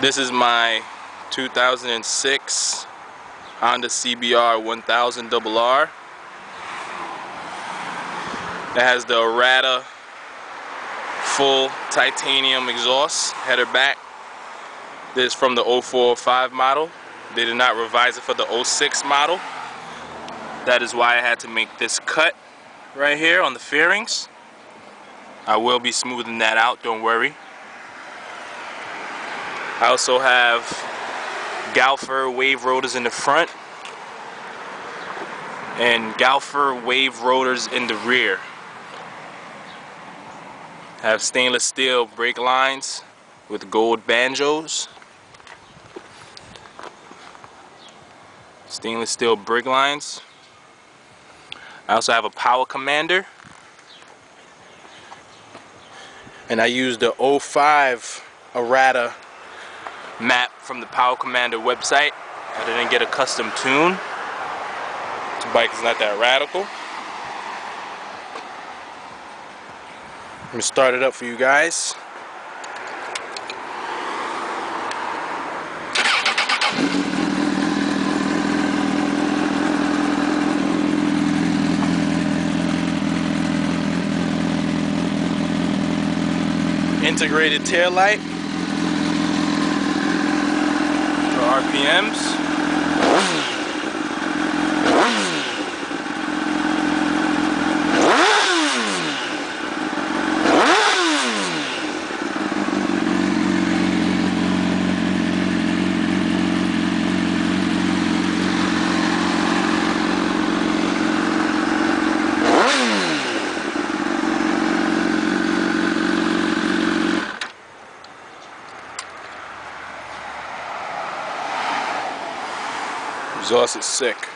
This is my 2006 Honda cbr 1000rr. It has the Arata full titanium exhaust, header back. This is from the 04-05 model. They did not revise it for the 06 model. That is why I had to make this cut right here on the fairings. I will be smoothing that out, don't worry. I also have Galfer wave rotors in the front and Galfer wave rotors in the rear. I have stainless steel brake lines with gold banjos. Stainless steel brake lines. I also have a power commander. And I used the 05 Arata map from the Power Commander website. I didn't get a custom tune. This bike is not that radical. Let me start it up for you guys. Integrated tail light for RPMs. Exhaust is sick.